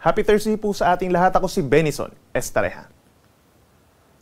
Happy Thursday po sa ating lahat. Ako si Benison Estareja.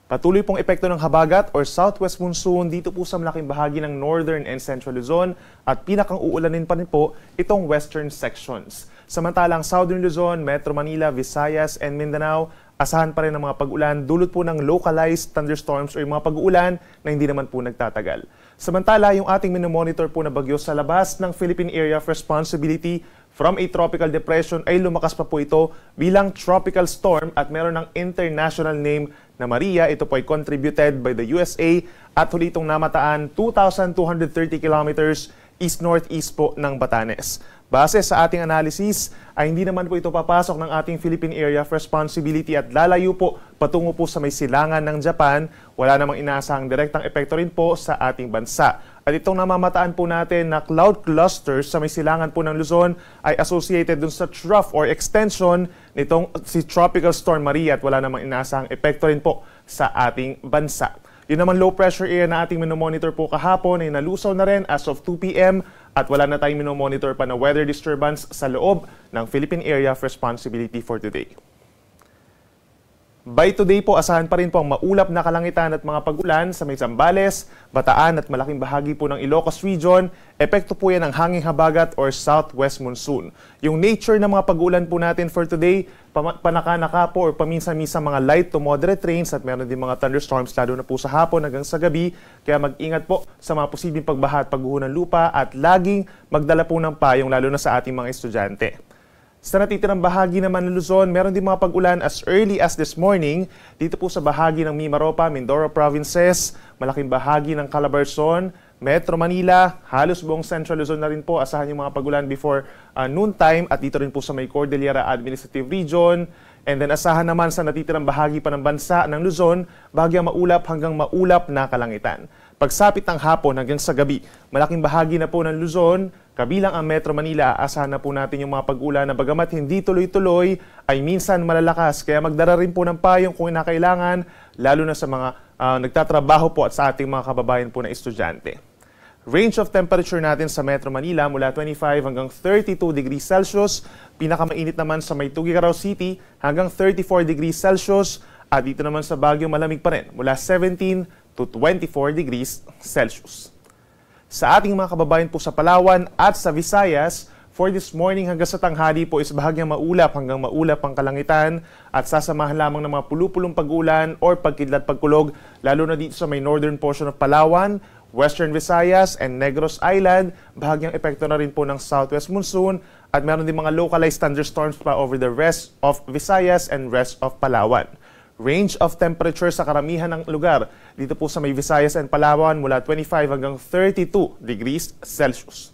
Patuloy pong epekto ng habagat or southwest monsoon dito po sa malaking bahagi ng northern and central Luzon at pinakang uulanin pa rin po itong western sections. Samantalang southern Luzon, Metro Manila, Visayas and Mindanao, asahan pa rin ang mga pag-ulan dulot po ng localized thunderstorms o yung mga pag-uulan na hindi naman po nagtatagal. Samantala, yung ating minomonitor po na bagyo sa labas ng Philippine Area of Responsibility from a tropical depression ay lumakas pa po ito bilang tropical storm at meron ng international name na Maria. Ito po ay contributed by the USA at huli itong namataan 2,230 kilometers east-northeast po ng Batanes. Base sa ating analysis ay hindi naman po ito papasok ng ating Philippine Area of Responsibility at lalayo po patungo po sa may silangan ng Japan. Wala namang inaasahang direktang epekto rin po sa ating bansa. At itong namamataan po natin na cloud clusters sa may silangan po ng Luzon ay associated dun sa trough or extension nitong si Tropical Storm Maria at wala namang inaasahang epekto rin po sa ating bansa. Yun naman low pressure area na ating minomonitor po kahapon ay nalusaw na rin as of 2 p.m. at wala na tayong minomonitor pa na weather disturbance sa loob ng Philippine Area of Responsibility for today. By today po, asahan pa rin po ang maulap na kalangitan at mga pag-ulan sa may Zambales, Bataan at malaking bahagi po ng Ilocos Region. Epekto po yan ng hanging habagat or southwest monsoon. Yung nature ng mga pag-ulan po natin for today, panaka-naka po or paminsan-minsan mga light to moderate rains at meron din mga thunderstorms lalo na po sa hapon hanggang sa gabi. Kaya mag-ingat po sa mga posibleng pagbaha at pagguho ng lupa at laging magdala po ng payong lalo na sa ating mga estudyante. Sa natitirang bahagi naman ng Luzon, meron din mga pag-ulan as early as this morning dito po sa bahagi ng Mimaropa, Mindoro Provinces, malaking bahagi ng Calabarzon, Metro Manila, halos buong Central Luzon na rin po. Asahan yung mga pag-ulan before noontime at dito rin po sa may Cordillera Administrative Region. And then asahan naman sa natitirang bahagi pa ng bansa ng Luzon, bahagyang maulap hanggang maulap na kalangitan. Pagsapit ng hapon hanggang sa gabi, malaking bahagi na po ng Luzon, kabilang ang Metro Manila, asahan na po natin yung mga pag-ulan na bagamat hindi tuloy-tuloy ay minsan malalakas. Kaya magdala rin po ng payong kung kinakailangan, lalo na sa mga nagtatrabaho po at sa ating mga kababayan po na estudyante. Range of temperature natin sa Metro Manila mula 25 hanggang 32 degrees Celsius. Pinakamainit naman sa may Tuguegarao City hanggang 34 degrees Celsius. At dito naman sa Baguio malamig pa rin mula 17 to 24 degrees Celsius. Sa ating mga kababayan po sa Palawan at sa Visayas, for this morning hanggang sa tanghali po is bahagyang maulap hanggang maulap ang kalangitan at sasamahan lamang ng mga pulupulong pag-ulan or pagkidlat pagkulog lalo na dito sa may northern portion of Palawan, Western Visayas and Negros Island. Bahagyang epekto na rin po ng southwest monsoon at meron din mga localized thunderstorms pa over the rest of Visayas and rest of Palawan. Range of temperature sa karamihan ng lugar dito po sa may Visayas and Palawan mula 25 hanggang 32 degrees Celsius.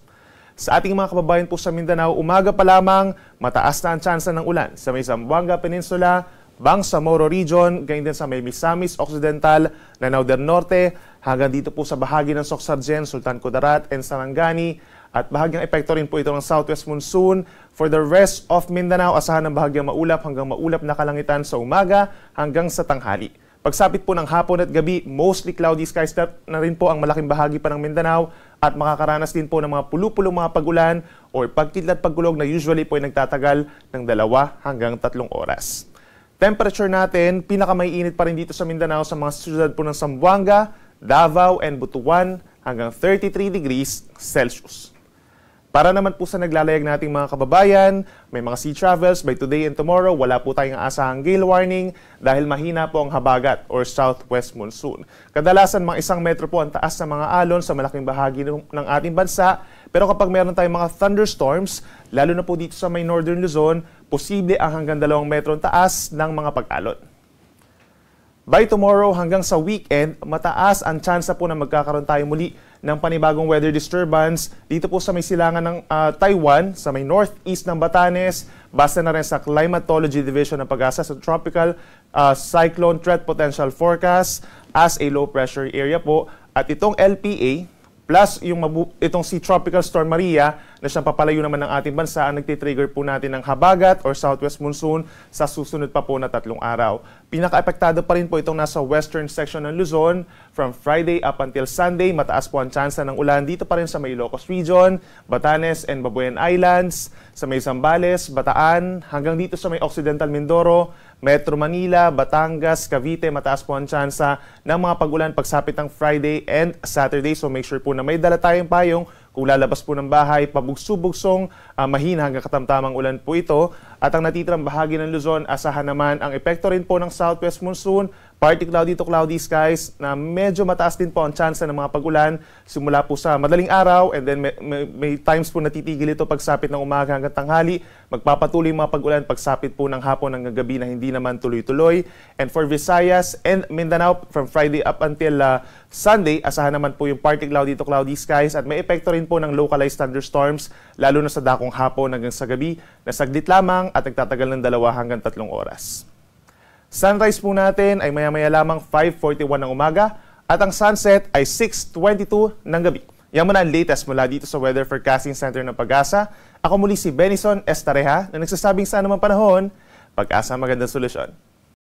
Sa ating mga kababayan po sa Mindanao, umaga pa lamang mataas na ang tsansa ng ulan sa may Zamboanga Peninsula, Bangsamoro Region, gayon din sa may Misamis Occidental, Lanao del Norte, hanggang dito po sa bahagi ng Socsargen, Sultan Kudarat and Sarangani. At bahagyang epekto rin po ito ng southwest monsoon. For the rest of Mindanao, asahan ng bahagyang maulap hanggang maulap na kalangitan sa umaga hanggang sa tanghali. Pagsapit po ng hapon at gabi, mostly cloudy skies na rin po ang malaking bahagi pa ng Mindanao at makakaranas din po ng mga pulupulong mga pag-ulan or pagkidlat pagkulog na usually po ay nagtatagal ng 2 hanggang 3 oras. Temperature natin, pinakamaiinit pa rin dito sa Mindanao sa mga siyudad po ng Zamboanga, Davao and Butuan hanggang 33 degrees Celsius. Para naman po sa naglalayag nating mga kababayan, may mga sea travels by today and tomorrow, wala po tayong asahang gale warning dahil mahina po ang habagat or southwest monsoon. Kadalasan mga 1 metro po ang taas ng mga alon sa malaking bahagi ng ating bansa, pero kapag meron tayong mga thunderstorms, lalo na po dito sa may northern Luzon, posible ang hanggang 2 metro ang taas ng mga pag-alon. By tomorrow hanggang sa weekend, mataas ang tsansa po na magkakaroon tayo muli ng panibagong weather disturbance dito po sa may silangan ng Taiwan, sa may northeast ng Batanes, basta na rin sa Climatology Division ng Pag-asa sa Tropical Cyclone Threat Potential Forecast as a low pressure area po. At itong LPA, plus yung itong si Tropical Storm Maria na siyang papalayo naman ng ating bansa ang nagtitrigger po natin ng habagat or southwest monsoon sa susunod pa po na 3 araw. Pinaka-epektado pa rin po itong nasa western section ng Luzon. From Friday up until Sunday, mataas po ang tsansa ng ulan dito pa rin sa may Ilocos Region, Batanes and Babuyan Islands, sa may Zambales, Bataan, hanggang dito sa may Occidental Mindoro, Metro Manila, Batangas, Cavite, mataas po ang tsansa ng mga pag-ulan pagsapit ng Friday and Saturday. So make sure po na may dala tayong payong kung lalabas po ng bahay, pabugso-bugsong, mahina hanggang katamtamang ulan po ito. At ang natitirang bahagi ng Luzon, asahan naman ang epekto rin po ng southwest monsoon, partly cloudy to cloudy skies na medyo mataas din po ang tsansa ng mga pag-ulan simula po sa madaling araw and then may times po natitigil ito pagsapit ng umaga hanggang tanghali. Magpapatuloy mga pag-ulan pagsapit po ng hapon hanggang gabi na hindi naman tuloy-tuloy. And for Visayas and Mindanao, from Friday up until Sunday, asahan naman po yung partly cloudy to cloudy skies at may epekto rin po ng localized thunderstorms lalo na sa dakong hapon hanggang sa gabi na saglit lamang at nagtatagal ng 2 hanggang 3 oras. Sunrise po natin ay maya-maya lamang 5:41 ng umaga at ang sunset ay 6:22 ng gabi. Yan muna ang latest mula dito sa Weather Forecasting Center ng Pag-asa. Ako muli si Benison Estareja na nagsasabing sa anumang panahon, Pag-asa magandang solusyon.